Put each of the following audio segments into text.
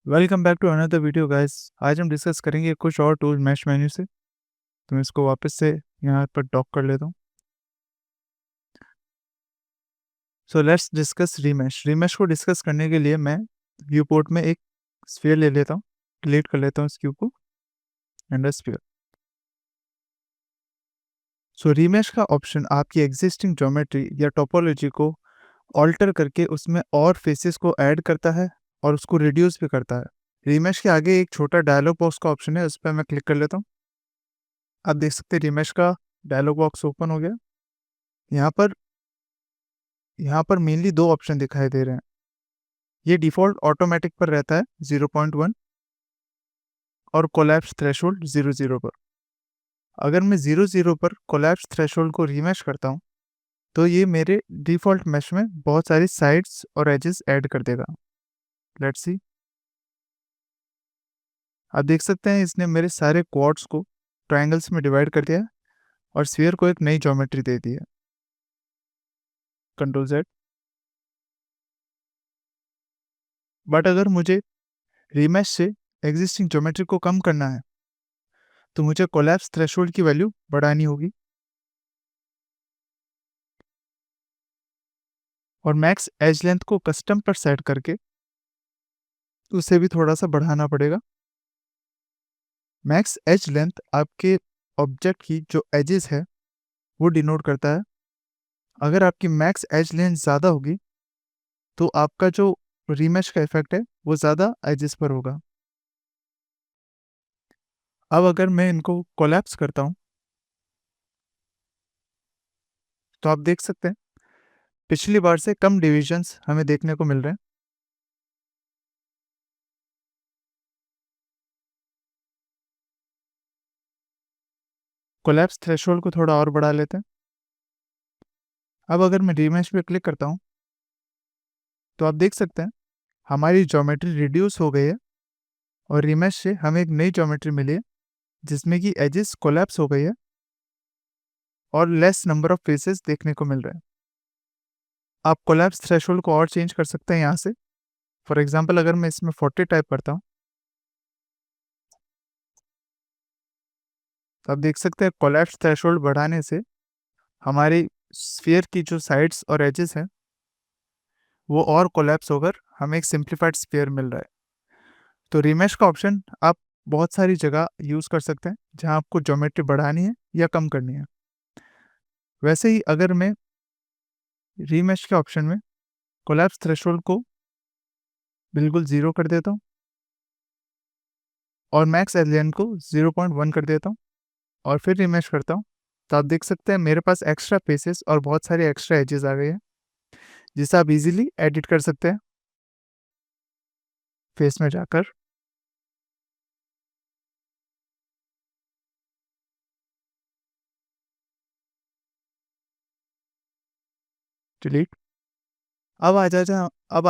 Welcome back to another video guys. आज हम discuss करेंगे कुछ और टूल मैश मेन्यू से। तो मैं इसको वापस से यहाँ पर डॉक कर लेता हूँ। So let's discuss रीमैश। रीमैश को डिस्कस करने के लिए मैं व्यू पोर्ट में एक स्फीयर ले लेता हूँ, डिलीट कर लेता हूँ इस क्यूब को एंड स्फीयर। सो रीमैश का ऑप्शन आपकी एग्जिस्टिंग ज्योमेट्री या टोपोलॉजी को ऑल्टर करके उसमें और फेसेस को ऐड करता है और उसको रिड्यूस भी करता है। रीमैश के आगे एक छोटा डायलॉग बॉक्स का ऑप्शन है, उस पर मैं क्लिक कर लेता हूँ। आप देख सकते हैं रीमैश का डायलॉग बॉक्स ओपन हो गया। यहाँ पर मेनली दो ऑप्शन दिखाई दे रहे हैं। ये डिफ़ॉल्ट ऑटोमेटिक पर रहता है 0.1 और कोलैप्स थ्रेशोल्ड 0 पर। अगर मैं 0 पर कोलैप्स थ्रेशोल्ड को रीमैश करता हूँ तो ये मेरे डिफ़ॉल्ट मैश में बहुत सारी साइड्स और एजेस ऐड कर देगा। Let's see. आप देख सकते हैं इसने मेरे सारे क्वाड्स को ट्रायंगल्स में डिवाइड कर दिया है और स्फीयर को एक नई ज्योमेट्री दे दी है। Control Z। बट अगर मुझे रीमैश से एग्जिस्टिंग ज्योमेट्री को कम करना है तो मुझे कोलैप्स थ्रेशोल्ड की वैल्यू बढ़ानी होगी और मैक्स एज लेंथ को कस्टम पर सेट करके उसे भी थोड़ा सा बढ़ाना पड़ेगा। मैक्स एज लेंथ आपके ऑब्जेक्ट की जो एजेस है वो डिनोट करता है। अगर आपकी मैक्स एज लेंथ ज़्यादा होगी तो आपका जो रीमैश का इफेक्ट है वो ज़्यादा एजेस पर होगा। अब अगर मैं इनको कोलैप्स करता हूँ तो आप देख सकते हैं पिछली बार से कम डिविजन्स हमें देखने को मिल रहे हैं। कोलैप्स थ्रेशोल्ड को थोड़ा और बढ़ा लेते हैं। अब अगर मैं रीमैश पे क्लिक करता हूँ तो आप देख सकते हैं हमारी ज्योमेट्री रिड्यूस हो गई है और रीमैश से हमें एक नई ज्योमेट्री मिली है जिसमें कि एजेस कोलैप्स हो गई है और लेस नंबर ऑफ फेसेस देखने को मिल रहे हैं। आप कोलैप्स थ्रेशोल्ड को और चेंज कर सकते हैं यहाँ से। फॉर एग्जांपल अगर मैं इसमें 40 टाइप करता हूँ तो आप देख सकते हैं कोलैप्स थ्रेशोल्ड बढ़ाने से हमारी स्फीयर की जो साइड्स और एजेस हैं वो और कोलैप्स होकर हमें एक सिंप्लीफाइड स्फीयर मिल रहा है। तो रीमैश का ऑप्शन आप बहुत सारी जगह यूज़ कर सकते हैं जहाँ आपको ज्योमेट्री बढ़ानी है या कम करनी है। वैसे ही अगर मैं रीमैश के ऑप्शन में कोलैप्स थ्रेशोल्ड को बिल्कुल 0 कर देता हूँ और मैक्स एलियन को 0.1 कर देता हूँ और फिर रीमैश करता हूँ तो आप देख सकते हैं मेरे पास एक्स्ट्रा फेसेस और बहुत सारे एक्स्ट्रा एजेस आ गए हैं जिसे आप इजीली एडिट कर सकते हैं फेस में जाकर। डिलीट। अब आ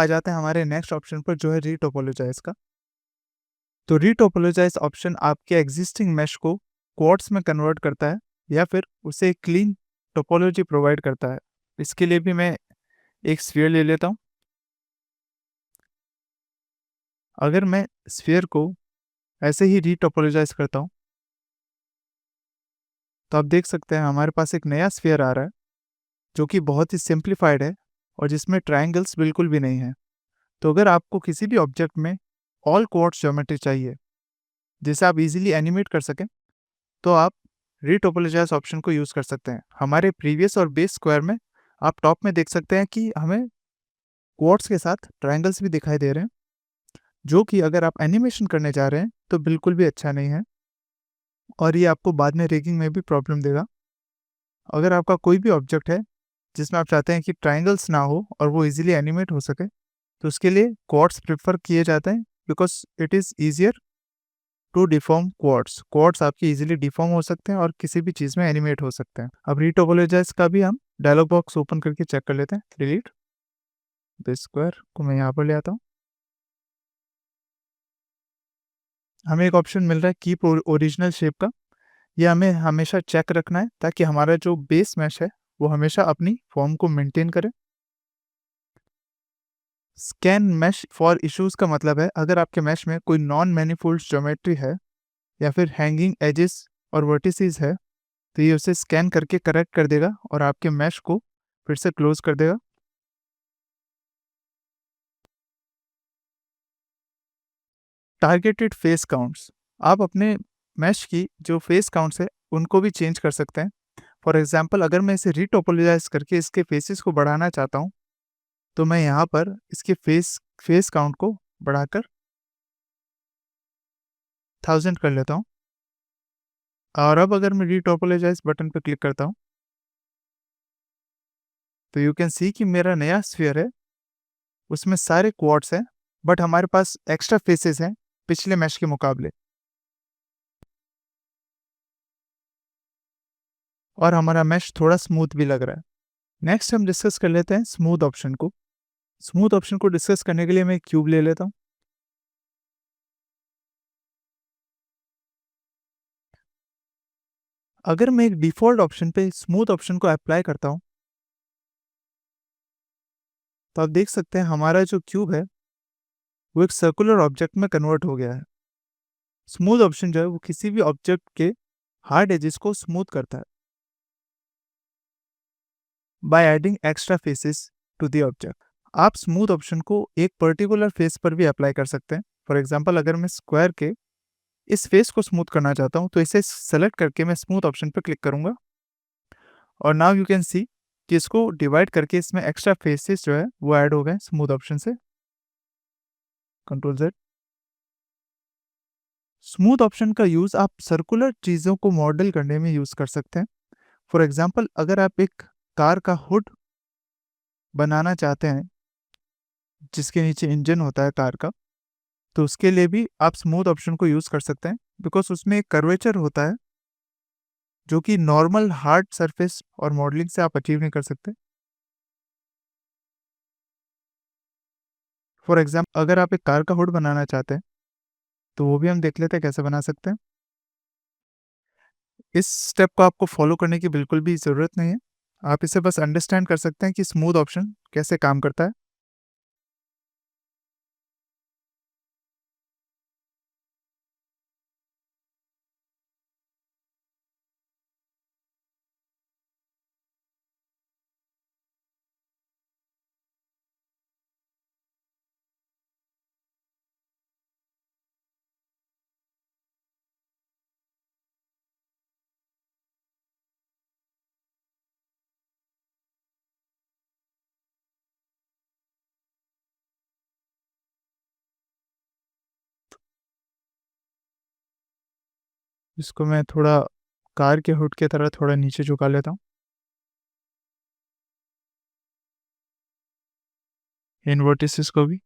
जाते हैं हमारे नेक्स्ट ऑप्शन पर जो है रीटोपोलोजाइज का। तो रीटोपोलोजाइज ऑप्शन आपके एग्जिस्टिंग मैश को क्वाड्स में कन्वर्ट करता है या फिर उसे एक क्लीन टोपोलॉजी प्रोवाइड करता है। इसके लिए भी मैं एक स्फीयर ले लेता हूँ। अगर मैं स्फीयर को ऐसे ही रीटोपोलोजाइज करता हूँ तो आप देख सकते हैं हमारे पास एक नया स्फीयर आ रहा है जो कि बहुत ही सिंप्लीफाइड है और जिसमें ट्रायंगल्स बिल्कुल भी नहीं है। तो अगर आपको किसी भी ऑब्जेक्ट में ऑल क्वाड्स ज्योमेट्री चाहिए जिसे आप इजीली एनिमेट कर सकें तो आप रीटोपोलोजाइज ऑप्शन को यूज़ कर सकते हैं। हमारे प्रीवियस और बेस स्क्वायर में आप टॉप में देख सकते हैं कि हमें क्वाड्स के साथ ट्रायंगल्स भी दिखाई दे रहे हैं जो कि अगर आप एनिमेशन करने जा रहे हैं तो बिल्कुल भी अच्छा नहीं है और ये आपको बाद में रिगिंग में भी प्रॉब्लम देगा। अगर आपका कोई भी ऑब्जेक्ट है जिसमें आप चाहते हैं कि ट्रायंगल्स ना हो और वो इजीली एनिमेट हो सके तो उसके लिए क्वाड्स प्रेफर किए जाते हैं because it is easier to deform quads. Quads आपके इजीली डिफॉर्म हो सकते हैं और किसी भी चीज़ में एनिमेट हो सकते हैं। अब रीटोपोलोजाइज का भी हम डायलॉग बॉक्स ओपन करके चेक कर लेते हैं। डिलीट। बेस स्क्वायर को मैं यहाँ पर ले आता हूँ। हमें एक ऑप्शन मिल रहा है कीप ओरिजिनल शेप का। ये हमें हमेशा चेक रखना है ताकि हमारा जो बेस मैश है वो हमेशा अपनी फॉर्म को मेंटेन करे। स्कैन मैश फॉर इश्यूज का मतलब है अगर आपके मैश में कोई नॉन मैनिफोल्ड ज्योमेट्री है या फिर हैंगिंग एजेस और वर्टिसेस है, तो ये उसे स्कैन करके करेक्ट कर देगा और आपके मैश को फिर से क्लोज कर देगा। टारगेटेड फेस काउंट्स, आप अपने मैश की जो फेस काउंट्स है उनको भी चेंज कर सकते हैं। फॉर एग्जांपल अगर मैं इसे रीटोपोलोजाइज करके इसके फेसेस को बढ़ाना चाहता हूँ, तो मैं यहाँ पर इसके फेस काउंट को बढ़ाकर 1000 कर लेता हूँ। और अब अगर मैं रीटोपोलोजाइज बटन पर क्लिक करता हूँ, तो यू कैन सी कि मेरा नया स्फीयर है, उसमें सारे क्वाड्स हैं, बट हमारे पास एक्स्ट्रा फेसेस हैं पिछले मैश के मुकाबले, और हमारा मैश थोड़ा स्मूथ भी लग रहा है। नेक्स्ट हम डिस्कस कर लेते हैं स्मूथ ऑप्शन को। स्मूथ ऑप्शन को डिस्कस करने के लिए मैं एक क्यूब ले लेता हूँ। अगर मैं एक डिफ़ॉल्ट ऑप्शन पे स्मूथ ऑप्शन को अप्लाई करता हूँ, तो आप देख सकते हैं हमारा जो क्यूब है वो एक सर्कुलर ऑब्जेक्ट में कन्वर्ट हो गया है। स्मूथ ऑप्शन जो है वो किसी भी ऑब्जेक्ट के हार्ड एजेस को स्मूथ करता है by adding extra faces to the object. आप स्मूथ ऑप्शन को एक पर्टिकुलर फेस पर भी अप्लाई कर सकते हैं। फॉर एग्जांपल अगर मैं स्क्वायर के इस फेस को स्मूथ करना चाहता हूँ, तो इसे सेलेक्ट करके मैं स्मूथ ऑप्शन पर क्लिक करूंगा, और नाउ यू कैन सी कि इसको डिवाइड करके इसमें एक्स्ट्रा फेसेस जो है वो ऐड हो गए स्मूथ ऑप्शन से। Control Z. स्मूथ ऑप्शन का यूज़ आप सर्कुलर चीज़ों को मॉडल करने में यूज़ कर सकते हैं। फॉर एग्जांपल अगर आप एक कार का हुड बनाना चाहते हैं जिसके नीचे इंजन होता है कार का, तो उसके लिए भी आप स्मूथ ऑप्शन को यूज़ कर सकते हैं, बिकॉज उसमें एक कर्वेचर होता है जो कि नॉर्मल हार्ड सरफेस और मॉडलिंग से आप अचीव नहीं कर सकते। फॉर एग्जाम्पल अगर आप एक कार का हुड बनाना चाहते हैं, तो वो भी हम देख लेते हैं कैसे बना सकते हैं। इस स्टेप को आपको फॉलो करने की बिल्कुल भी ज़रूरत नहीं है, आप इसे बस अंडरस्टैंड कर सकते हैं कि स्मूथ ऑप्शन कैसे काम करता है। इसको मैं थोड़ा कार के हुड की तरह थोड़ा नीचे झुका लेता हूँ, इन वर्टिसेस को भी।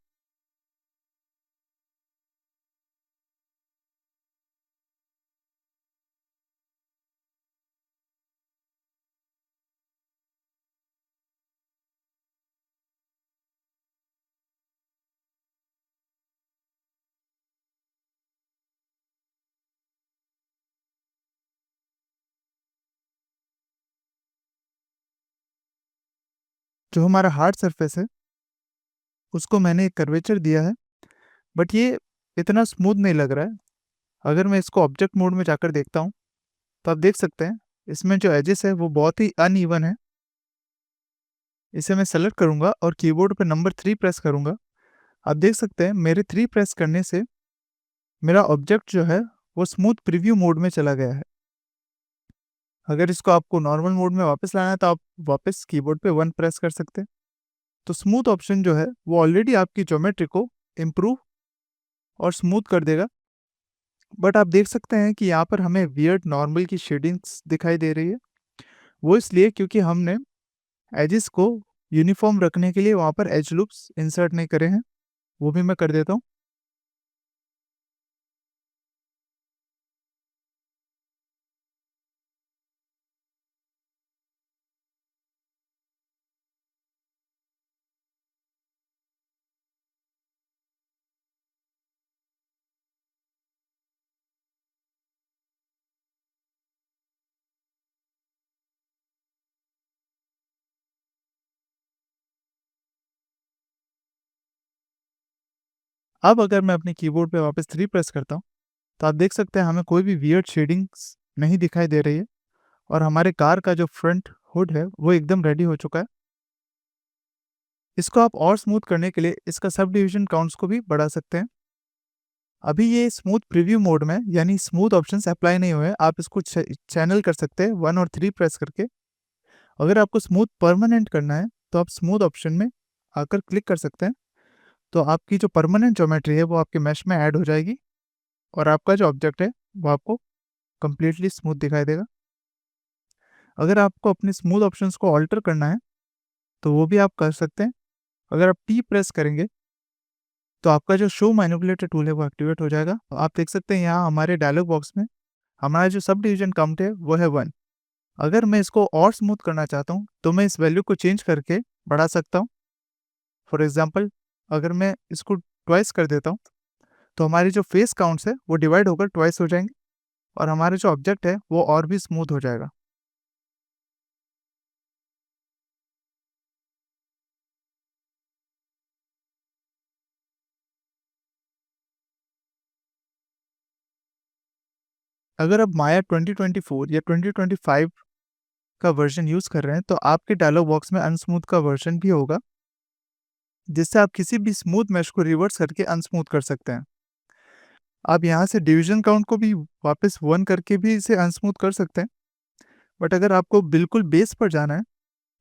जो हमारा हार्ड सरफेस है उसको मैंने एक कर्वेचर दिया है, बट ये इतना स्मूथ नहीं लग रहा है। अगर मैं इसको ऑब्जेक्ट मोड में जाकर देखता हूँ, तो आप देख सकते हैं इसमें जो एजेस है वो बहुत ही अनइवन है। इसे मैं सेलेक्ट करूंगा और कीबोर्ड पर नंबर 3 प्रेस करूंगा। आप देख सकते हैं मेरे 3 प्रेस करने से मेरा ऑब्जेक्ट जो है वो स्मूथ प्रीव्यू मोड में चला गया है। अगर इसको आपको नॉर्मल मोड में वापस लाना है, तो आप वापस कीबोर्ड पे 1 प्रेस कर सकते हैं। तो स्मूथ ऑप्शन जो है वो ऑलरेडी आपकी ज्योमेट्री को इम्प्रूव और स्मूथ कर देगा। बट आप देख सकते हैं कि यहाँ पर हमें वियर्ड नॉर्मल की शेडिंग्स दिखाई दे रही है। वो इसलिए क्योंकि हमने एजेस को यूनिफॉर्म रखने के लिए वहाँ पर एज लूप्स इंसर्ट नहीं करे हैं। वो भी मैं कर देता हूँ। अब अगर मैं अपने कीबोर्ड पे वापस 3 प्रेस करता हूँ, तो आप देख सकते हैं हमें कोई भी वियर्ड शेडिंग्स नहीं दिखाई दे रही है और हमारे कार का जो फ्रंट हुड है, वो एकदम रेडी हो चुका है। इसको आप और स्मूथ करने के लिए इसका सब डिवीज़न काउंट्स को भी बढ़ा सकते हैं। अभी ये स्मूथ प्रीव्यू मोड में यानी स्मूथ ऑप्शंस अप्लाई नहीं हुए हैं, आप इसको चैनल कर सकते हैं 1 और 3 प्रेस करके। अगर आपको स्मूथ परमानेंट करना है, तो आप स्मूथ ऑप्शन में आकर क्लिक कर सकते हैं। तो आपकी जो परमानेंट ज्योमेट्री है, वो आपके मेश में ऐड हो जाएगी और आपका जो ऑब्जेक्ट है, वो आपको कंप्लीटली स्मूथ दिखाई देगा। अगर आपको अपने स्मूथ ऑप्शंस को ऑल्टर करना है, तो वो भी आप कर सकते हैं। अगर आप टी प्रेस करेंगे, तो आपका जो शो मैनिपुलेटर टूल है, वो एक्टिवेट हो जाएगा। तो आप देख सकते हैं यहाँ हमारे डायलॉग बॉक्स में हमारा जो सब डिवीजन काउंट है, वो है 1। अगर मैं इसको और स्मूथ करना चाहता हूँ, तो मैं इस वैल्यू को चेंज करके बढ़ा सकता हूँ। फॉर एग्जाम्पल, अगर मैं इसको ट्वाइस कर देता हूँ, तो हमारी जो फेस काउंट्स है, वो डिवाइड होकर ट्वाइस हो जाएंगे और हमारा जो ऑब्जेक्ट है, वो और भी स्मूथ हो जाएगा। अगर आप माया 2024 या 2025 का वर्जन यूज़ कर रहे हैं, तो आपके डायलॉग बॉक्स में अनस्मूथ का वर्जन भी होगा, जिससे आप किसी भी स्मूथ मेश को रिवर्स करके अनस्मूथ कर सकते हैं। आप यहाँ से डिवीजन काउंट को भी वापस 1 करके भी इसे अनस्मूथ कर सकते हैं। बट अगर आपको बिल्कुल बेस पर जाना है,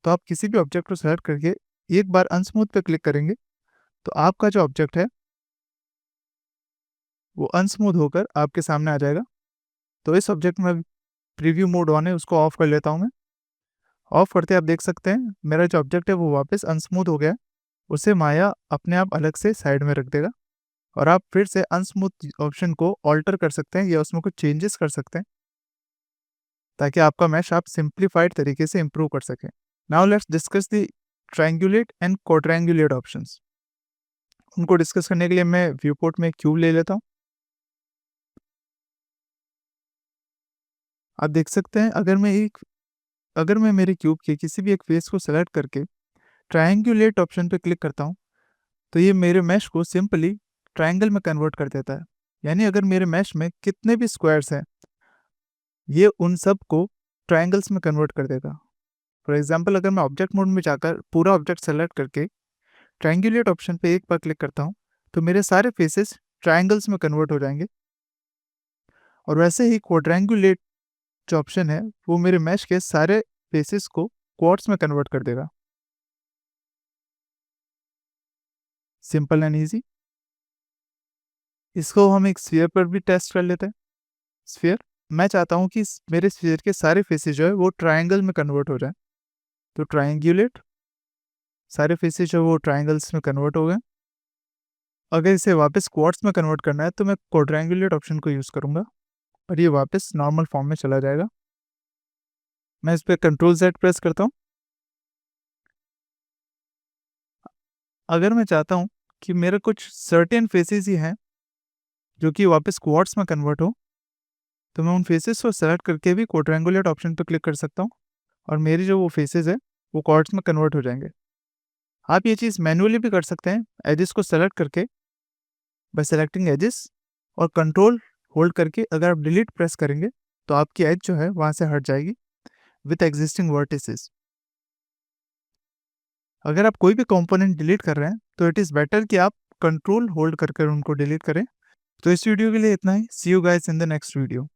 तो आप किसी भी ऑब्जेक्ट को सेलेक्ट करके एक बार अनस्मूथ पे क्लिक करेंगे, तो आपका जो ऑब्जेक्ट है, वो अनस्मूथ होकर आपके सामने आ जाएगा। तो इस ऑब्जेक्ट में प्रीव्यू मोड ऑन है, उसको ऑफ कर लेता हूँ मैं। ऑफ करते आप देख सकते हैं मेरा जो ऑब्जेक्ट है, वो वापस अनस्मूथ हो गया है। उसे माया अपने आप अलग से साइड में रख देगा और आप फिर से अनस्मूथ ऑप्शन को ऑल्टर कर सकते हैं या उसमें कुछ चेंजेस कर सकते हैं, ताकि आपका मैश आप सिंप्लीफाइड तरीके से इम्प्रूव कर सकें। Now let's discuss the triangulate and quadrangulate options. उनको डिस्कस करने के लिए मैं व्यू पोर्ट में क्यूब ले लेता हूँ। आप देख सकते हैं अगर मैं मेरे क्यूब के किसी भी एक फेस को सेलेक्ट करके ट्रायंगुलेट ऑप्शन पे क्लिक करता हूँ, तो ये मेरे मैश को सिंपली ट्रायंगल में कन्वर्ट कर देता है। यानी अगर मेरे मैश में कितने भी स्क्वायर्स हैं, ये उन सब को ट्रायंगल्स में कन्वर्ट कर देगा। फॉर एग्जांपल, अगर मैं ऑब्जेक्ट मोड में जाकर पूरा ऑब्जेक्ट सेलेक्ट करके ट्रायंगुलेट ऑप्शन पे एक बार क्लिक करता हूँ, तो मेरे सारे फेसेस ट्रायंगल्स में कन्वर्ट हो जाएंगे। और वैसे ही क्वाड्रेंगुलेट जो ऑप्शन है, वो मेरे मैश के सारे फेसेस को क्वाड्स में कन्वर्ट कर देगा। Simple and easy. इसको हम एक स्फीयर पर भी टेस्ट कर लेते हैं। स्फीयर, मैं चाहता हूँ कि मेरे स्फीयर के सारे फेसेस जो है, वो ट्रायंगल में कन्वर्ट हो जाए। तो ट्रायंगुलेट, सारे फेसेस जो है वो ट्रायंगल्स में कन्वर्ट हो गए। अगर इसे वापस क्वाड्स में कन्वर्ट करना है, तो मैं क्वाड्रेंगुलेट ऑप्शन को यूज़ करूँगा और ये वापस नॉर्मल फॉर्म में चला जाएगा। मैं इस पर कंट्रोल Z प्रेस करता हूँ। अगर मैं चाहता हूँ कि मेरे कुछ सर्टेन फेसेस ही हैं जो कि वापस क्वाड्स में कन्वर्ट हो, तो मैं उन फेसेस को सेलेक्ट करके भी क्वाड्रेंगुलेट ऑप्शन पर क्लिक कर सकता हूँ और मेरी जो वो फेसेस है, वो क्वाड्स में कन्वर्ट हो जाएंगे। आप ये चीज़ मैनुअली भी कर सकते हैं, एजेस को सेलेक्ट करके बाय सेलेक्टिंग एजेस, और कंट्रोल होल्ड करके अगर आप डिलीट प्रेस करेंगे, तो आपकी एज जो है वहाँ से हट जाएगी विथ एग्जिस्टिंग वर्टिसेस। अगर आप कोई भी कंपोनेंट डिलीट कर रहे हैं, तो इट इज़ बेटर कि आप कंट्रोल होल्ड कर कर उनको डिलीट करें। तो इस वीडियो के लिए इतना ही। See you guys in the next video.